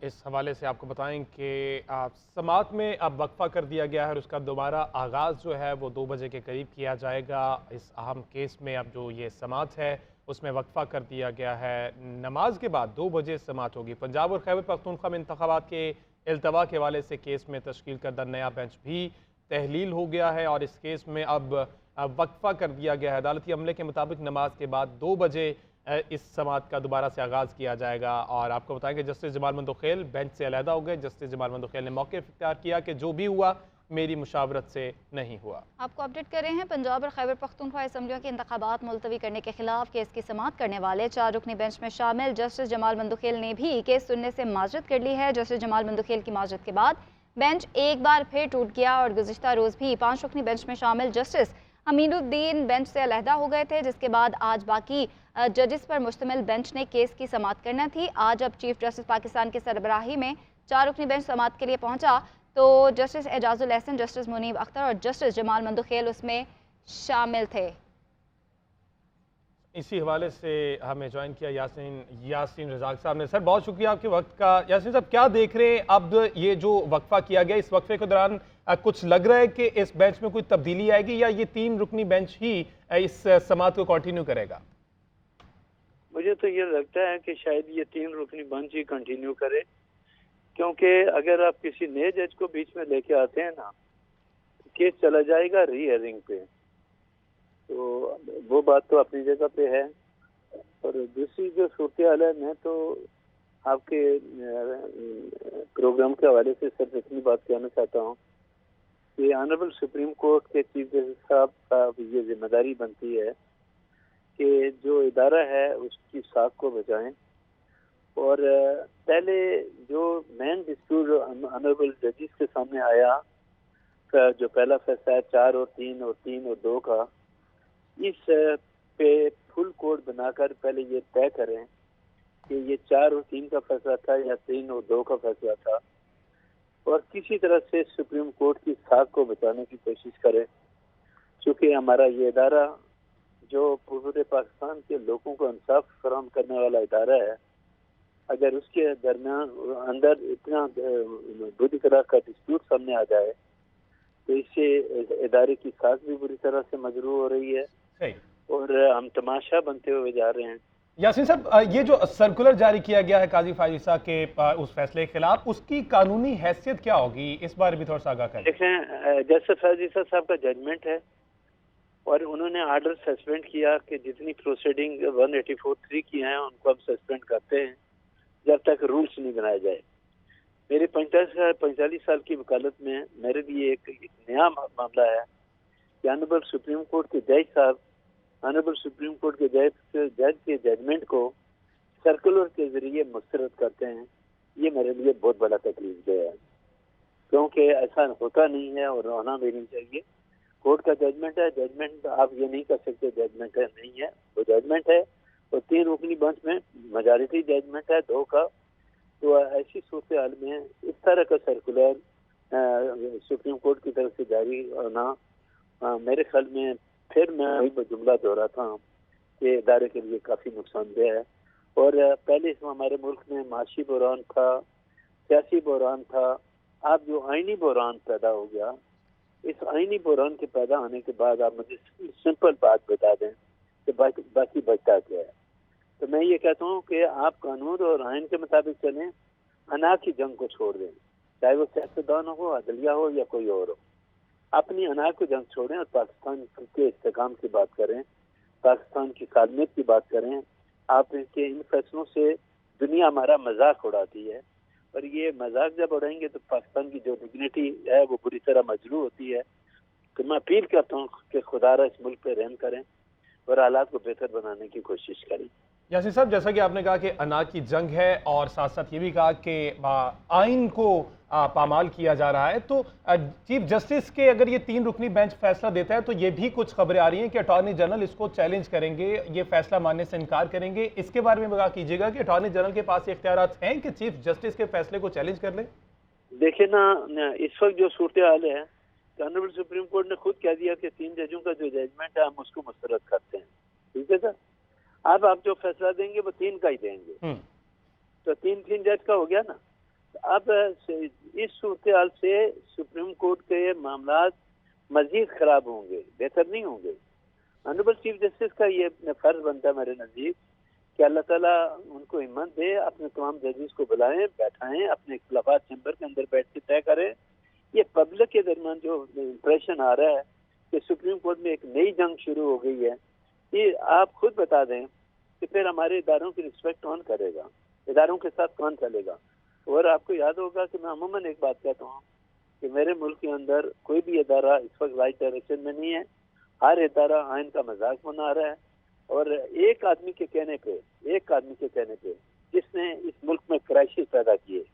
इस हवाले से आपको बताएं कि समाअत में अब वक्फा कर दिया गया है और उसका दोबारा आगाज़ जो है वो 2 बजे के करीब किया जाएगा। इस अहम केस में अब जो ये समाअत है उसमें वक्फा कर दिया गया है। नमाज के बाद 2 बजे समाअत होगी। पंजाब और खैबर पख्तूनख्वा में इंतखाबात के इल्तवा के हवाले से केस में तश्कील करदा नया बेंच भी तहलील हो गया है और इस केस में अब वक्फा कर दिया गया है। अदालती अमले के मुताबिक नमाज के बाद 2 बजे इस समाअत का दोबारा से आगाज़ किया जाएगा। और आपको बताएं कि जस्टिस जमाल मंदोखेल बेंच से अलहदा हो गए। जस्टिस जमाल मंदोखेल ने मौक़िफ़ इख्तियार किया कि जो भी हुआ मेरी मुशावरत से नहीं हुआ। आपको अपडेट कर रहे हैं। पंजाब और खैबर पख्तूनख्वा असम्बलियों के इंतखाबात मुलतवी करने के खिलाफ केस की समाअत करने वाले 4 रुकनी बेंच में शामिल जस्टिस जमाल मंदोखेल ने भी केस सुनने से माजरत कर ली है। जस्टिस जमाल मंदोखेल की माजरत के बाद बेंच एक बार फिर टूट गया और गुज़िश्ता रोज़ भी 5 रुकनी बेंच में शामिल जस्टिस हमीदुद्दीन बेंच से अलहदा हो गए थे, जिसके बाद आज बाकी जजेस पर मुश्तमिल बेंच ने केस की समाअत करना थी। आज अब चीफ जस्टिस पाकिस्तान की सरबराही में 4 रुकनी बेंच समाअत के लिए पहुंचा तो जस्टिस एजाजुल एहसन, जस्टिस मुनीब अख्तर और जस्टिस जमाल मंदोखेल उसमें शामिल थे। इसी हवाले से हमें ज्वाइन किया यासीन रज़ाक साहब ने। सर बहुत शुक्रिया आपके वक्त का। यासीन साहब क्या देख रहे हैं अब ये जो वक्फा किया गया, इस वक्फे के दौरान कुछ लग रहा है कि इस बेंच में कोई तब्दीली आएगी या ये 3 रुकनी बेंच ही इस समाअत को कंटिन्यू करेगा? मुझे तो ये लगता है कि शायद ये 3 रुकनी बेंच ही कंटिन्यू करे, क्योंकि अगर आप किसी नए जज को बीच में लेके आते हैं ना, केस चला जाएगा री हियरिंग पे। तो वो बात तो अपनी जगह पे है। और दूसरी जो सूरत हाल है, मैं तो आपके प्रोग्राम के हवाले से सिर्फ इतनी बात कहना चाहता हूँ कि ऑनरेबल सुप्रीम कोर्ट के चीफ जस्टिस साहब का ये जिम्मेदारी बनती है कि जो इदारा है उसकी साख को बचाएं। और पहले जो मेन डिस्प्यूट ऑनरेबल जजेस के सामने आया, जो पहला फैसला है 4 और 3 और 3 और 2 का, इस पे फुल कोड बनाकर पहले ये तय करें कि ये 4 और 3 का फैसला था या 3 और 2 का फैसला था, और किसी तरह से सुप्रीम कोर्ट की साख को बचाने की कोशिश करें। चूँकि हमारा ये इदारा जो पूरे पाकिस्तान के लोगों को इंसाफ फराहम करने वाला इदारा है, अगर उसके दरमियान अंदर इतना बुरी तरह का डिस्प्यूट सामने आ जाए तो इससे इदारे की साख भी बुरी तरह से मजरूह हो रही है और हम तमाशा बनते हुए जा रहे हैं। यासीन साहब, ये जो सर्कुलर जारी किया गया है काजी फायज़ के उस फैसले के खिलाफ, उसकी कानूनी हैसियत क्या होगी, इस बारे में भी थोड़ा सा आगाह करें। देखें, जस्टिस फायज़ साहब का जजमेंट है और उन्होंने आर्डर सस्पेंड किया कि जितनी प्रोसीडिंग 184(3) की हैं उनको हम सस्पेंड करते हैं जब तक रूल्स नहीं बनाए जाए। मेरे 45 साल की वकालत में मेरे लिए एक नया मामला है कि ऑनरेबल सुप्रीम कोर्ट के जज साहब ऑनरेबल सुप्रीम कोर्ट के जज के जजमेंट को सर्कुलर के जरिए मुस्तरद करते हैं। ये मेरे लिए बहुत बड़ा तकलीफ है, क्योंकि ऐसा होता नहीं है और होना भी नहीं चाहिए। कोर्ट का जजमेंट है, जजमेंट आप ये नहीं कर सकते जजमेंट है नहीं है, वो जजमेंट है। और 3 रुकनी बेंच में मेजॉरिटी जजमेंट है 2 का। तो ऐसी सूरत हाल में इस तरह का सर्कुलर सुप्रीम कोर्ट की तरफ से जारी होना मेरे ख्याल में, फिर मैं वही जुमला दोहराता हूँ कि इदारे के लिए काफ़ी नुकसानदेह है। और पहले हमारे मुल्क में माशी बहरान था, सियासी बहरान था, अब जो आइनी बहरान पैदा हो गया, इस आइनी बहरान के पैदा होने के बाद आप मुझे सिंपल बात बता दें कि बाकी बचता क्या है। तो मैं ये कहता हूँ कि आप कानून और आइन के मुताबिक चलें, अना की जंग को छोड़ दें, चाहे वो सियासतदान हो, अदलिया हो या कोई और हो। अपनी अना को जंग छोड़ें और पाकिस्तान के इस्तेकाम की बात करें, पाकिस्तान की सालमियत की बात करें। आप इनके इन फैसलों से दुनिया हमारा मजाक उड़ाती है, और ये मजाक जब उड़ाएंगे तो पाकिस्तान की जो डिग्निटी है वो बुरी तरह मजरूह होती है। तो मैं अपील करता हूँ कि खुदारा इस मुल्क पे रहम करें और हालात को बेहतर बनाने की कोशिश करें। यासीन साहब, जैसा कि आपने कहा कि अना की जंग है और साथ साथ ये भी कहा कि आइन को पामाल किया जा रहा है, तो चीफ जस्टिस के अगर ये 3 रुकनी बेंच फैसला देता है तो ये भी कुछ खबरें आ रही हैं कि अटॉर्नी जनरल इसको चैलेंज करेंगे, ये फैसला मानने से इनकार करेंगे। इसके बारे में बता कीजिएगा कि अटॉर्नी जनरल के पास इख्तियारात हैं कि चीफ जस्टिस के फैसले को चैलेंज कर ले। देखिए ना, इस वक्त जो सूरत हाल है, ऑनरेबल सुप्रीम कोर्ट ने खुद कह दिया कि 3 जजों का जो जजमेंट है हम उसको मुस्तरद करते हैं। ठीक है सर, अब आप जो फैसला देंगे वो 3 का ही देंगे। तो 3-3 जज का हो गया ना। अब इस सूरत से सुप्रीम कोर्ट के मामला मजीद खराब होंगे, बेहतर नहीं होंगे। ऑनरेबल चीफ जस्टिस का ये फर्ज बनता है मेरे नज़दीक कि अल्लाह ताला उनको हिम्मत दे, अपने तमाम जजेस को बुलाएं, बैठाएं, अपने इख्तिलाफात चैम्बर के अंदर बैठ के तय करें। ये पब्लिक के दरमियान जो इम्प्रेशन आ रहा है कि सुप्रीम कोर्ट में एक नई जंग शुरू हो गई है, ये आप खुद बता दें कि फिर हमारे इदारों की रिस्पेक्ट कौन करेगा, इदारों के साथ कौन चलेगा। और आपको याद होगा कि मैं अमूमन एक बात कहता हूँ कि मेरे मुल्क के अंदर कोई भी इदारा इस वक्त राइट डायरेक्शन में नहीं है। हर इदारा आइन का मजाक बना रहा है, और एक आदमी के कहने पे जिसने इस मुल्क में क्राइसिस पैदा किए,